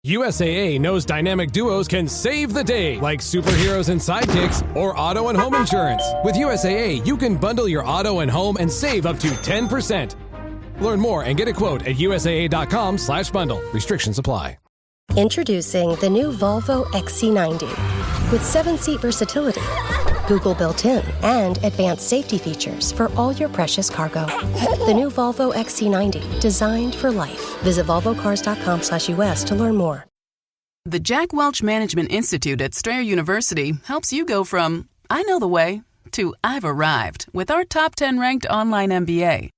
USAA knows dynamic duos can save the day, like superheroes and sidekicks or auto and home insurance. With USAA, you can bundle your auto and home and save up to 10%. Learn more and get a quote at usaa.com/bundle. Restrictions apply. Introducing the new Volvo XC90. With 7-seat versatility, Google built-in, and advanced safety features for all your precious cargo. The new Volvo XC90, designed for life. Visit volvocars.com/US to learn more. The Jack Welch Management Institute at Strayer University helps you go from, I know the way, to I've arrived with our top 10 ranked online MBA.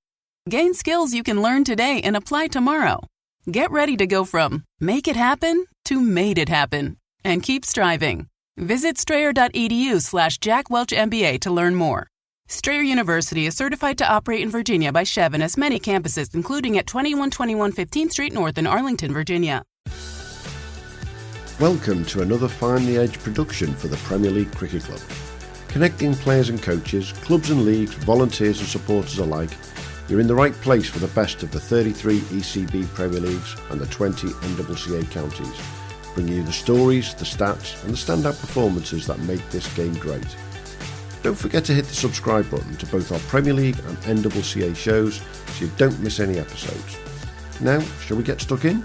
Gain skills you can learn today and apply tomorrow. Get ready to go from make it happen to made it happen. And keep striving. Visit strayer.edu/Jack Welch MBA to learn more. Strayer University is certified to operate in Virginia by Chev and has many campuses, including at 2121 15th Street North in Arlington, Virginia. Welcome to another Finely Edge production for the Premier League Cricket Club. Connecting players and coaches, clubs and leagues, volunteers and supporters alike, you're in the right place for the best of the 33 ECB Premier Leagues and the 20 NCCA counties, bringing you the stories, the stats and the standout performances that make this game great. Don't forget to hit the subscribe button to both our Premier League and NCCA shows so you don't miss any episodes. Now, shall we get stuck in?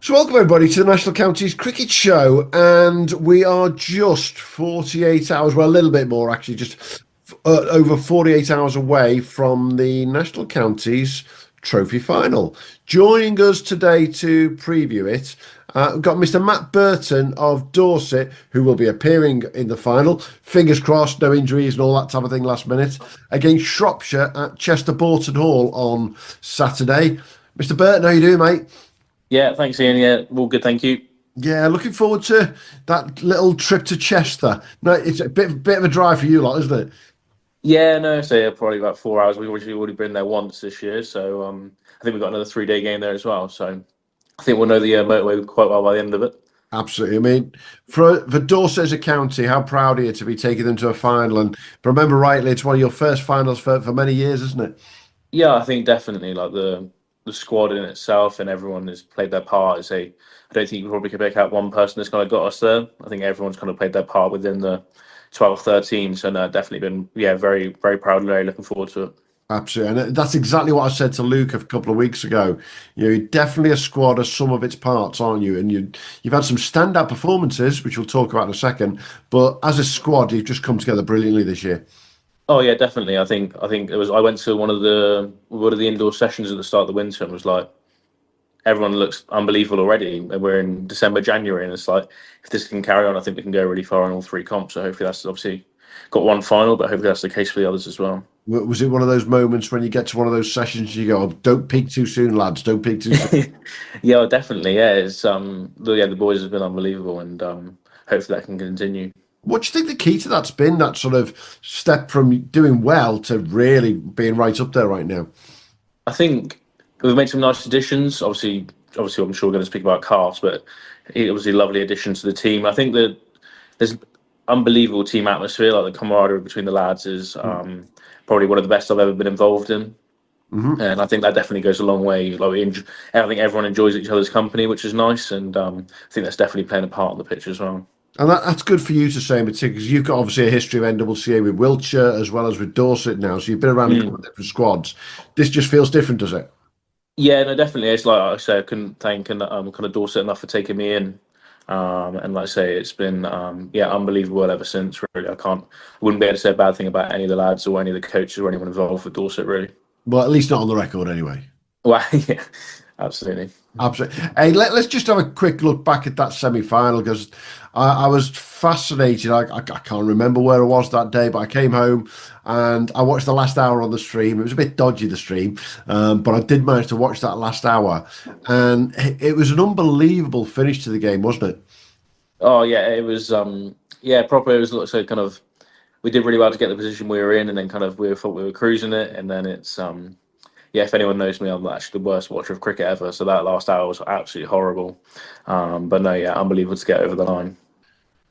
So welcome everybody to the National Counties Cricket Show, and we are just 48 hours, well a little bit more actually, just over 48 hours away from the National Counties Trophy Final. Joining us today to preview it, we've got Mr. Matt Burton of Dorset, who will be appearing in the final. Fingers crossed, no injuries and all that type of thing last minute, against Shropshire at Chester Boughton Hall on Saturday. Mr. Burton, how you doing, mate? Yeah, thanks, Ian. Yeah, all good, thank you. Yeah, looking forward to that little trip to Chester. No, it's a bit of a drive for you lot, isn't it? Yeah, no, so yeah, probably about 4 hours. We've already been there once this year, so I think we've got another 3-day game there as well. So I think we'll know the motorway quite well by the end of it. Absolutely. I mean, for Dorset as a county, how proud are you to be taking them to a final? And if I remember rightly, it's one of your first finals for many years, isn't it? Yeah, I think definitely like the squad in itself and everyone has played their part. I don't think you probably could pick out one person that's kind of got us there. I think everyone's kind of played their part within the 12, 13. So no, definitely been, very, very proud and very looking forward to it. Absolutely. And that's exactly what I said to Luke a couple of weeks ago. You're definitely a squad of some of its parts, aren't you? And you've had some standout performances, which we'll talk about in a second. But as a squad, you've just come together brilliantly this year. Oh yeah, definitely. I think it was. I went to one of the indoor sessions at the start of the winter and was like, everyone looks unbelievable already. And we're in December, January, and it's like, if this can carry on, I think we can go really far in all 3 comps. So hopefully that's obviously got one final, but hopefully that's the case for the others as well. Was it one of those moments when you get to one of those sessions, you go, oh, "Don't peak too soon, lads. Don't peak too soon." Yeah, definitely. Yeah, it's the boys have been unbelievable, and hopefully that can continue. What do you think the key to that's been, that sort of step from doing well to really being right up there right now? I think we've made some nice additions. Obviously, I'm sure we're going to speak about Carves, but it was a lovely addition to the team. I think that there's unbelievable team atmosphere. Like the camaraderie between the lads is probably one of the best I've ever been involved in. Mm-hmm. And I think that definitely goes a long way. I think everyone enjoys each other's company, which is nice. And I think that's definitely playing a part on the pitch as well. And that's good for you to say in particular, because you've got obviously a history of NCCA with Wiltshire as well as with Dorset now. So you've been around a couple of different squads. This just feels different, does it? Yeah, no, definitely. It's like I say, I couldn't thank kind of Dorset enough for taking me in. And like I say, it's been unbelievable ever since. Really, I wouldn't be able to say a bad thing about any of the lads or any of the coaches or anyone involved with Dorset. Really. Well, at least not on the record, anyway. Well, yeah, absolutely. Hey, let's just have a quick look back at that semi-final, because I was fascinated. I can't remember where I was that day, but I came home and I watched the last hour on the stream. It was a bit dodgy, the stream, but I did manage to watch that last hour, and it was an unbelievable finish to the game, wasn't it? Oh yeah, it was. Proper. It was so kind of. We did really well to get the position we were in, and then kind of we thought we were cruising it, and then it's if anyone knows me, I'm actually the worst watcher of cricket ever. So that last hour was absolutely horrible. But no, yeah, unbelievable to get over the line.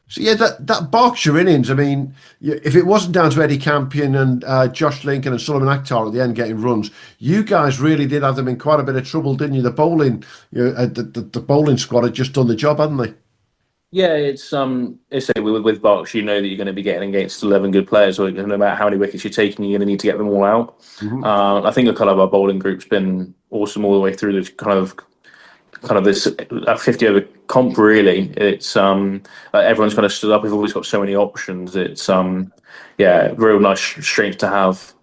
So yeah, that Berkshire innings. I mean, if it wasn't down to Eddie Campion and Josh Lincoln and Sullivan Akhtar at the end getting runs, you guys really did have them in quite a bit of trouble, didn't you? The bowling, the bowling squad had just done the job, hadn't they? Yeah, it's with Berkshire, you know that you're going to be getting against 11 good players, or no matter how many wickets you're taking, you're going to need to get them all out. Hmm. I think the kind of our bowling group's been awesome all the way through this kind of this 50 over comp. Really, it's everyone's kind of stood up. We've always got so many options. It's yeah, real nice strength to have.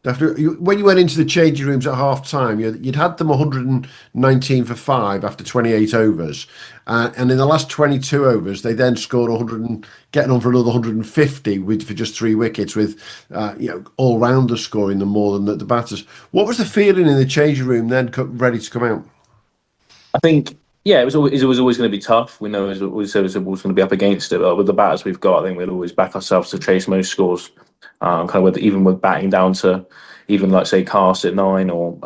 Definitely. When you went into the changing rooms at half time, you'd had them 119 for five after 28 overs. And in the last 22 overs, they then scored 100 and getting on for another 150 for just three wickets, with all rounders scoring them more than the batters. What was the feeling in the changing room then, ready to come out? I think, yeah, it was always going to be tough. We know it was always going to be up against it, but with the batters we've got, I think we'll always back ourselves to chase most scores. Kind of even with batting down to even like say Cast at 9, or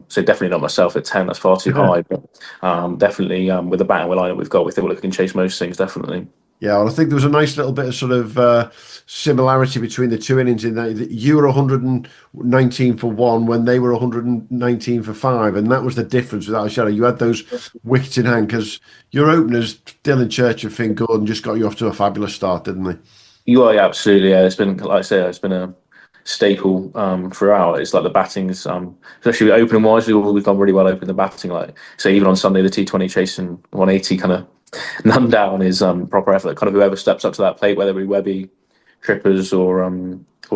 so definitely not myself at 10. That's far too high. But definitely with the batting lineup we've got, we think we can chase most things definitely. Yeah, well, I think there was a nice little bit of sort of similarity between the two innings in that you were 119 for one when they were 119 for five, and that was the difference without a shadow. You had those wickets in hand because your openers, Dylan Church and Finn Gordon, just got you off to a fabulous start, didn't they? You are, yeah, absolutely. Yeah, it's been, like I say, it's been a staple throughout. It's like the batting's, especially opening wise, we've gone really well opening the batting. Like, so even on Sunday, the T20 chasing 180 kind of none down is proper effort. Kind of whoever steps up to that plate, whether it be Webby, Trippers, or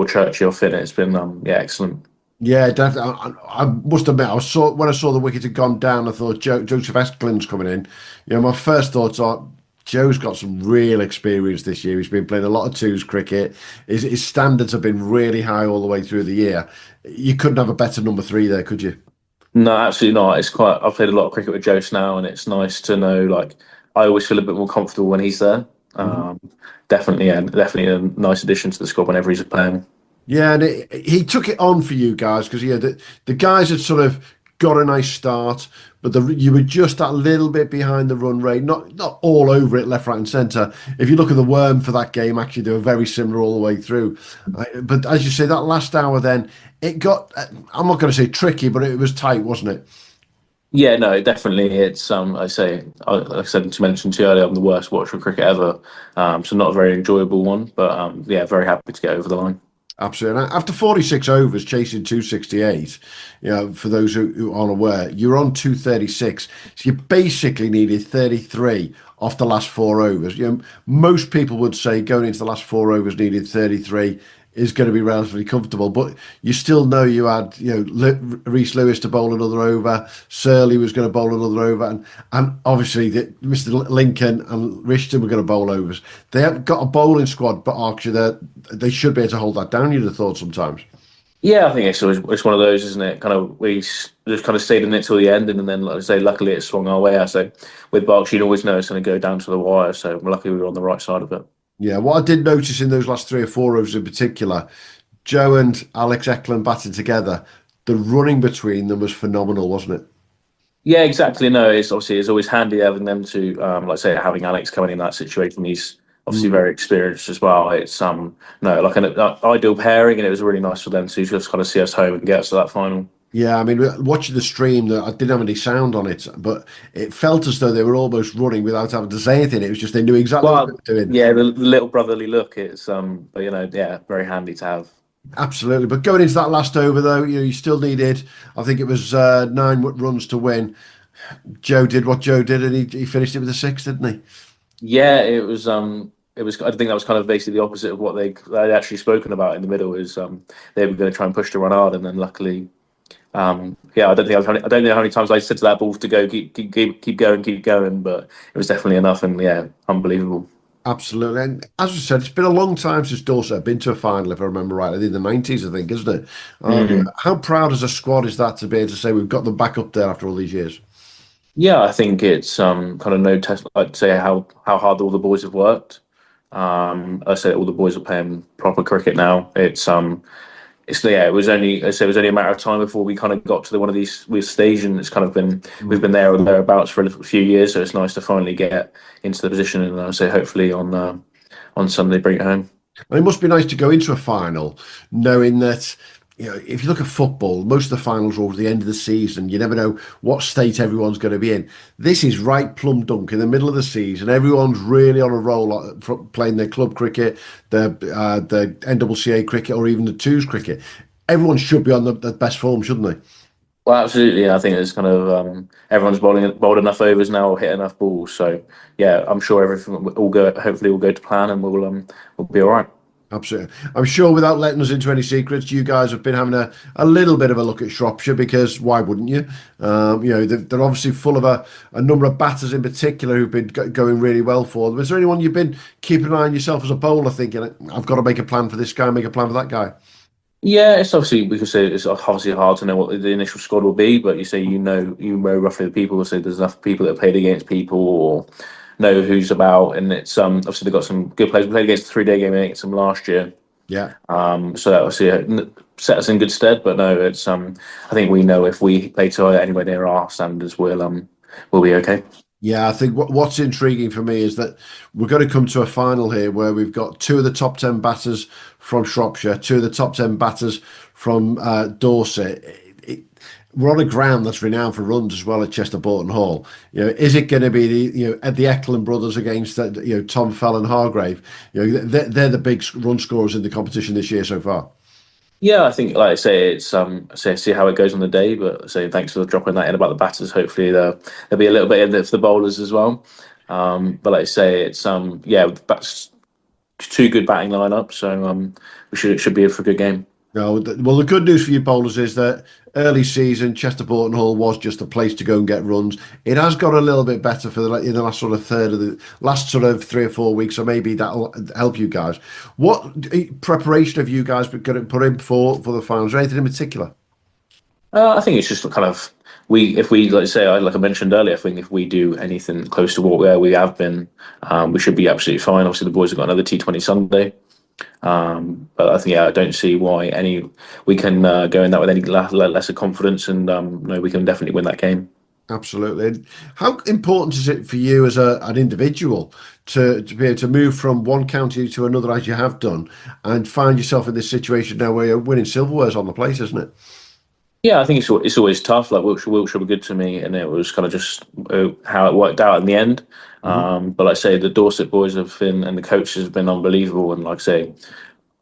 Churchill, Finn, it's been yeah, excellent. Yeah, definitely. I must admit, when I saw the wicket had gone down, I thought Joseph Esklin's coming in. My first thoughts are Joe's got some real experience this year. He's been playing a lot of twos cricket. His standards have been really high all the way through the year. You couldn't have a better number three there, could you? No, absolutely not. It's quite. I've played a lot of cricket with Jose now, and it's nice to know. Like, I always feel a bit more comfortable when he's there. Um, Definitely, yeah, definitely a nice addition to the squad whenever he's playing. Yeah, and he took it on for you guys because the guys had sort of got a nice start, but you were just that little bit behind the run rate, not all over it, left, right, and centre. If you look at the worm for that game, actually they were very similar all the way through. But as you say, that last hour, then it got. I'm not going to say tricky, but it was tight, wasn't it? Yeah, no, definitely. It's like I said to mention to you earlier, I'm the worst watcher of cricket ever. So not a very enjoyable one, but yeah, very happy to get over the line. Absolutely. And after 46 overs, chasing 268, for those who aren't aware, you're on 236. So you basically needed 33 off the last four overs. Most people would say going into the last four overs needed 33 is going to be relatively comfortable, but you still know you had, Reese Lewis to bowl another over, Surley was going to bowl another over, and obviously Mr. Lincoln and Rishton were going to bowl overs. They have got a bowling squad, but Berkshire, they should be able to hold that down, you'd have thought sometimes. Yeah, I think it's one of those, isn't it? Kind of we just kind of stayed in it till the end, and then like I say, luckily it swung our way. So with Berkshire, you always know it's going to go down to the wire. So we're lucky we were on the right side of it. Yeah, what I did notice in those last three or four overs in particular, Joe and Alex Eklund batting together, the running between them was phenomenal, wasn't it? Yeah, exactly. No, it's always handy having them to, like say, having Alex coming in that situation. He's obviously very experienced as well. It's no, like an ideal pairing, and it was really nice for them to just kind of see us home and get us to that final. Yeah, I mean, watching the stream, I didn't have any sound on it, but it felt as though they were almost running without having to say anything. It was just they knew exactly what they were doing. Yeah, the little brotherly look. It's but yeah, very handy to have. Absolutely. But going into that last over, though, you still needed, I think it was 9 runs to win. Joe did what Joe did, and he finished it with a six, didn't he? Yeah, it was. It was. I think that was kind of basically the opposite of what they'd actually spoken about in the middle. Is they were going to try and push to run hard, and then luckily. Yeah, I don't know how many times I said to that ball to go, keep going, but it was definitely enough, and yeah, unbelievable. Absolutely. And as I said, it's been a long time since Dorset have been to a final, if I remember rightly, in the 90s, I think, isn't it? How proud as a squad is that to be able to say we've got them back up there after all these years? Yeah, I think it's kind of no test. I'd say how hard all the boys have worked. I say all the boys are playing proper cricket now. It was only a matter of time before we kind of got to one of these stage, and it's kind of been we've been there or thereabouts for a few years. So it's nice to finally get into the position, and I say hopefully on on Sunday, bring it home. And it must be nice to go into a final knowing that, if you look at football, most of the finals are over the end of the season. You never know what state everyone's going to be in. This is right plumb dunk in the middle of the season. Everyone's really on a roll playing their club cricket, the NCCA cricket, or even the twos cricket. Everyone should be on the best form, shouldn't they? Well, absolutely. Yeah, I think it's kind of everyone's bowled enough overs now, or hit enough balls. So yeah, I'm sure everything will go. Hopefully, will go to plan, and we'll be all right. Absolutely. I'm sure without letting us into any secrets, you guys have been having a little bit of a look at Shropshire, because why wouldn't you? They're obviously full of a number of batters in particular who've been going really well for them. Is there anyone you've been keeping an eye on yourself as a bowler, thinking, I've got to make a plan for this guy, make a plan for that guy? Yeah, it's obviously, we could say it's obviously hard to know what the initial squad will be, but you know roughly the people. So there's enough people that have played against people, or know who's about, and it's obviously they've got some good players. We played against the 3-day game against them last year. Yeah. So that obviously set us in good stead. But no, it's I think we know if we play to anywhere near our standards, we'll be okay. Yeah, I think what's intriguing for me is that we're going to come to a final here where we've got two of the top 10 batters from Shropshire, two of the top 10 batters from Dorset. We're on a ground that's renowned for runs as well at Chester Boughton Hall. Is it going to be the Eklund brothers against Tom Fell and Hargrave? They're the big run scorers in the competition this year so far. Yeah, I think, like I say, it's see how it goes on the day. But thanks for dropping that in about the batters. Hopefully there'll be a little bit in there for the bowlers as well. But like I say, it's that's two good batting lineups, so it should be for a good game. No, well, the good news for you bowlers is that early season Chester Boughton Hall was just a place to go and get runs. It has got a little bit better in the last sort of third of the last sort of 3 or 4 weeks, so maybe that'll help you guys. What preparation have you guys been going to put in for the finals? Or anything in particular? I think it's just kind of if we like I mentioned earlier, I think if we do anything close to where we have been, we should be absolutely fine. Obviously, the boys have got another T20 Sunday. But I think I don't see why we can go in that with any lesser confidence, and no, we can definitely win that game. Absolutely. How important is it for you as an individual to be able to move from one county to another as you have done, and find yourself in this situation now where you're winning silverwares on the plate, isn't it? Yeah, I think it's always tough. Like Wiltshire were good to me, and it was kind of just how it worked out in the end. But like I say, the Dorset boys have been, and the coaches have been unbelievable. And like I say,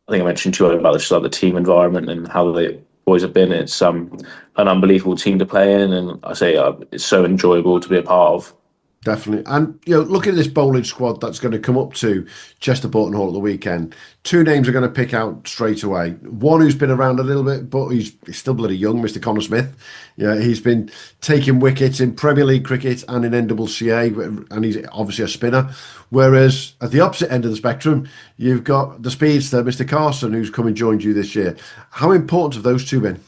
I think I mentioned to you about the team environment and how the boys have been. It's an unbelievable team to play in, and I say it's so enjoyable to be a part of. Definitely. And, look at this bowling squad that's going to come up to Chester Boughton Hall at the weekend. 2 names are going to pick out straight away. One who's been around a little bit, but he's still bloody young, Mr. Connor Smith. He's been taking wickets in Premier League cricket and in NCCA, and he's obviously a spinner. Whereas at the opposite end of the spectrum, you've got the speedster, Mr. Carson, who's come and joined you this year. How important have those two been?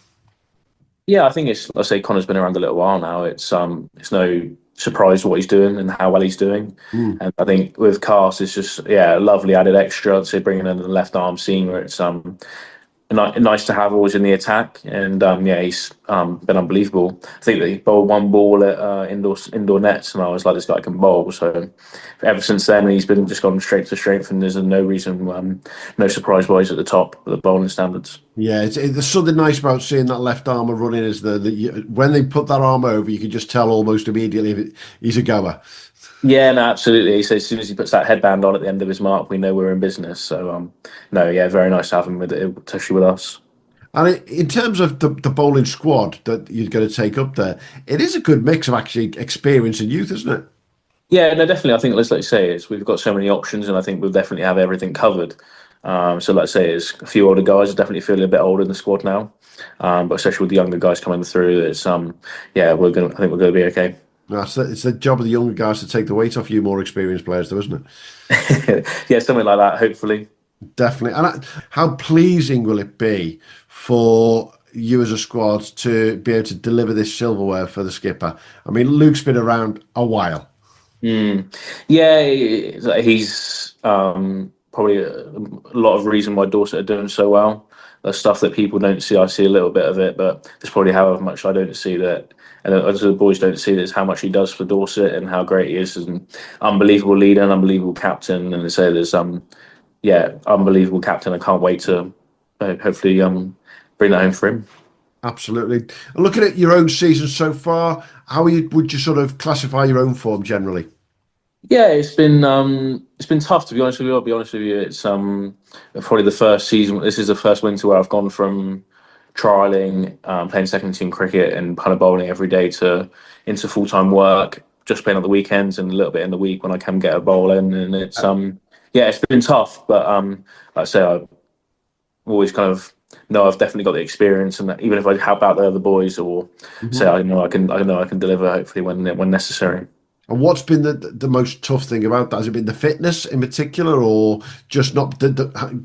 Yeah, I think Connor's been around a little while now. It's no surprised what he's doing and how well he's doing. And I think with Cast, it's just a lovely added extra. I'd say bringing in the left arm seamer, it's nice to have always in the attack. And he's been unbelievable. I think that he bowled one ball at indoor nets, and I was like, this guy can bowl. So ever since then, he's been just gone straight to strength, and there's no reason, no surprise why he's at the top of the bowling standards. Yeah, there's something nice about seeing that left armour running. Is when they put that arm over, you can just tell almost immediately if he's a goer. Yeah, no, absolutely. So as soon as he puts that headband on at the end of his mark, we know we're in business. So very nice to have him especially with us. And in terms of the bowling squad that you're going to take up there, it is a good mix of actually experience and youth, isn't it? Yeah, no, definitely. I think, let's say, we've got so many options, and I think we'll definitely have everything covered. So let's say it's a few older guys are definitely feeling a bit older in the squad now, but especially with the younger guys coming through, it's I think we're going to be okay. It's the job of the younger guys to take the weight off you more experienced players, though, isn't it? Yeah, something like that, hopefully. Definitely. And how pleasing will it be for you as a squad to be able to deliver this silverware for the skipper? I mean, Luke's been around a while. Yeah, he's probably a lot of reason why Dorset are doing so well. The stuff that people don't see, I see a little bit of it, but it's probably however much I don't see that. And as the boys don't see this, how much he does for Dorset and how great he is as an unbelievable leader, an unbelievable captain. And they say there's yeah, unbelievable captain. I can't wait to hopefully bring that home for him. Absolutely. And looking at your own season so far, would you sort of classify your own form generally? Yeah, it's been tough, to be honest with you. I'll be honest with you. It's probably the first season. This is the first winter where I've gone from trialing, playing second team cricket and kind of bowling every day to into full time work. Just playing on the weekends and a little bit in the week when I can get a bowl in. And it's yeah, it's been tough, but like I say, I've always kind of know I've definitely got the experience, and that even if I help out the other boys or say I know I can deliver hopefully when necessary. And what's been the most tough thing about that? Has it been the fitness in particular, or just not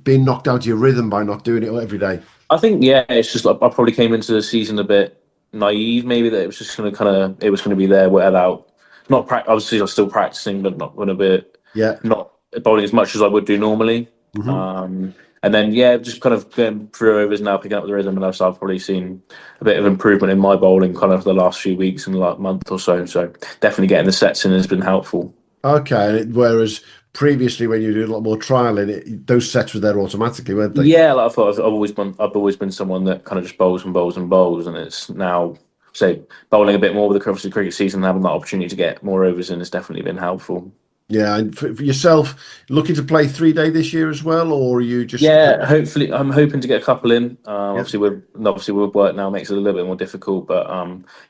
being knocked out of your rhythm by not doing it every day? I think yeah, it's just like I probably came into the season a bit naive, maybe that it was just it was gonna be there without not obviously I was still practicing, but not gonna be Yeah. not bowling as much as I would do normally. Hmm. And then yeah, just kind of going through overs now, picking up the rhythm, and I've probably seen a bit of improvement in my bowling kind of the last few weeks and the last month or so. So definitely getting the sets in has been helpful. Okay. Whereas previously, when you do a lot more trialing, those sets were there automatically, weren't they? Yeah, like I thought I've always been someone that kind of just bowls and bowls and bowls, and it's now say bowling a bit more with the obviously cricket season, and having that opportunity to get more overs in has definitely been helpful. Yeah. And for yourself, looking to play 3-day this year as well, or are you just? Yeah, hopefully I'm hoping to get a couple in. Yeah. Obviously with work now makes it a little bit more difficult, but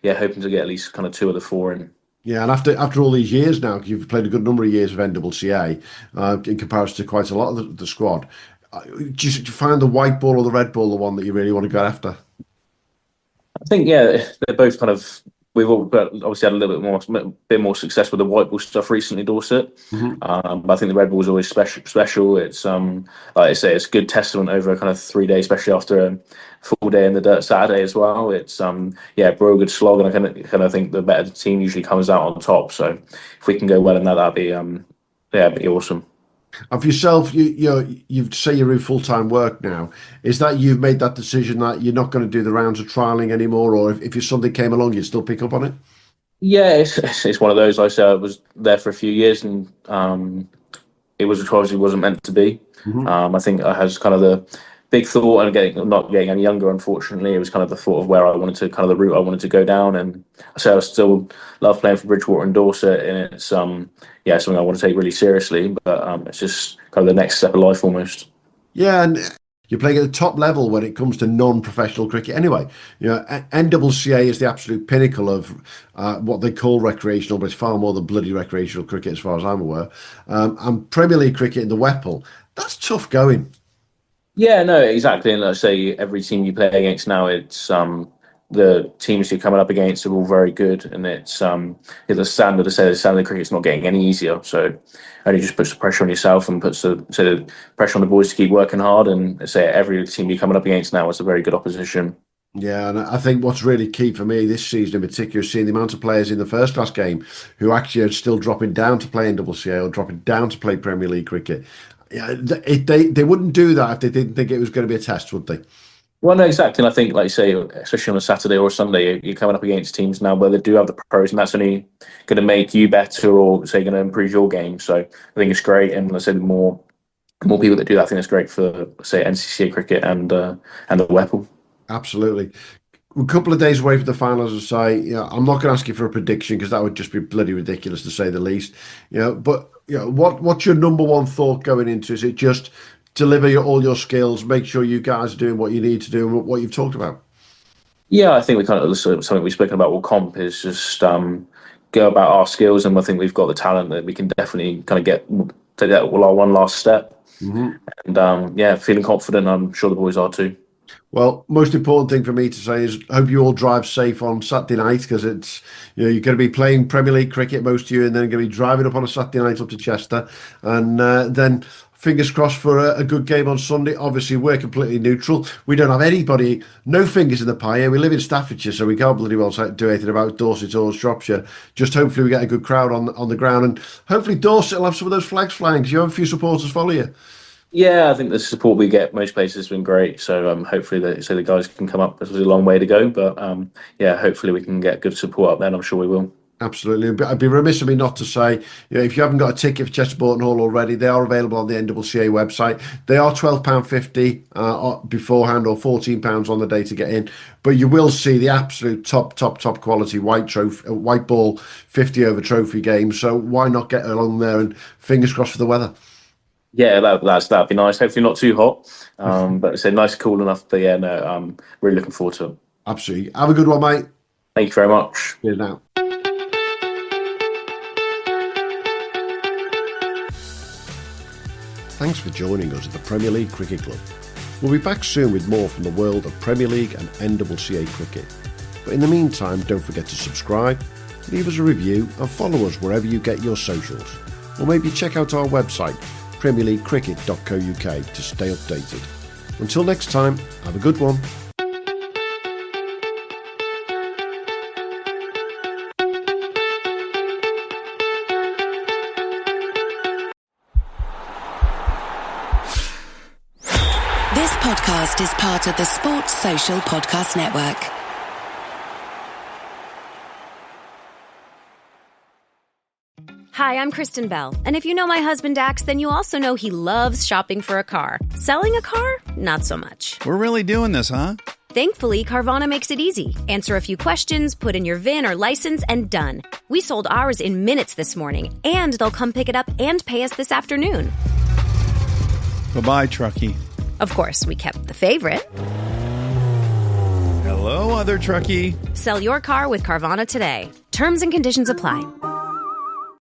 yeah, hoping to get at least kind of two of the four in. Yeah, and after all these years now, you've played a good number of years of NCCA in comparison to quite a lot of the squad. Do you find the white ball or the red ball the one that you really want to go after? I think yeah, they're both kind of. We've all obviously had a little bit more success with the white ball stuff recently, Dorset. Hmm. But I think the red ball is always special. Special. It's like I say, it's a good testament over kind of 3 days, especially after a full day in the dirt Saturday as well. It's yeah, bro, good slog, and I kind of think the better team usually comes out on top. So if we can go well in that, that'd be yeah, it'd be awesome. And for yourself, you say you're in full-time work now. Is that you've made that decision that you're not going to do the rounds of trialing anymore, or if something came along, you'd still pick up on it? Yeah, it's one of those. Like I said, I was there for a few years, and it was obviously wasn't meant to be. Hmm. I think I had kind of the big thought, and not getting any younger, unfortunately, it was kind of the thought of where I wanted to, kind of the route I wanted to go down. And I say I still love playing for Bridgewater and Dorset, and it's yeah, something I want to take really seriously. But it's just kind of the next step of life almost. Yeah, and you're playing at the top level when it comes to non-professional cricket. Anyway, NCCA is the absolute pinnacle of what they call recreational, but it's far more than bloody recreational cricket, as far as I'm aware. And Premier League cricket in the Whipple, that's tough going. Yeah, no, exactly. And let's say every team you play against now, it's the teams you're coming up against are all very good, and the standard. The standard of cricket's not getting any easier. So only just puts the pressure on yourself and puts the pressure on the boys to keep working hard. And let's say every team you're coming up against now is a very good opposition. Yeah, and I think what's really key for me this season in particular is seeing the amount of players in the first class game who actually are still dropping down to play in NCCA or dropping down to play Premier League cricket. Yeah, they wouldn't do that if they didn't think it was going to be a test, would they? Well, no, exactly. And I think, like you say, especially on a Saturday or a Sunday, you're coming up against teams now where they do have the pros, and that's only going to make you better or say going to improve your game. So I think it's great, and let's say the more people that do that, I think it's great for say NCCA cricket and the Whipple. Absolutely. A couple of days away from the final, as I say, I'm not going to ask you for a prediction because that would just be bloody ridiculous to say the least. But what's your number one thought going into? Is it just deliver all your skills, make sure you guys are doing what you need to do and what you've talked about? Yeah, I think we kind of something we've spoken about with comp is just go about our skills, and I think we've got the talent that we can definitely kind of take that one last step. Hmm. And yeah, feeling confident. I'm sure the boys are too. Well, most important thing for me to say is hope you all drive safe on Saturday night because it's you're going to be playing Premier League cricket most of you, and then going to be driving up on a Saturday night up to Chester, and then fingers crossed for a good game on Sunday. Obviously, we're completely neutral. We don't have anybody, no fingers in the pie here. We live in Staffordshire, so we can't bloody well do anything about Dorset or Shropshire. Just hopefully we get a good crowd on the ground, and hopefully Dorset will have some of those flags flying. 'Cause you have a few supporters follow you. Yeah, I think the support we get most places has been great. So hopefully the guys can come up. This was a long way to go, but yeah, hopefully we can get good support up there, and I'm sure we will. Absolutely. I'd be remiss of me not to say, if you haven't got a ticket for Chester Boughton Hall already, they are available on the NCCA website. They are £12.50 beforehand or £14 on the day to get in. But you will see the absolute top quality white ball 50 over trophy games. So why not get along there, and fingers crossed for the weather. Yeah, that'd be nice. Hopefully not too hot, but it's a nice, cool enough. But yeah, no, I'm really looking forward to it. Absolutely. Have a good one, mate. Thank you very much. Cheers now. Thanks for joining us at the Premier League Cricket Club. We'll be back soon with more from the world of Premier League and NCCA cricket. But in the meantime, don't forget to subscribe, leave us a review and follow us wherever you get your socials. Or maybe check out our website, premierleaguecricket.co.uk, to stay updated. Until next time, have a good one. This podcast is part of the Sports Social Podcast Network. Hi, I'm Kristen Bell, and if you know my husband Dax, then you also know he loves shopping for a car. Selling a car? Not so much. We're really doing this, huh? Thankfully, Carvana makes it easy. Answer a few questions, put in your VIN or license, and done. We sold ours in minutes this morning, and they'll come pick it up and pay us this afternoon. Bye-bye, truckie. Of course, we kept the favorite. Hello, other truckie. Sell your car with Carvana today. Terms and conditions apply.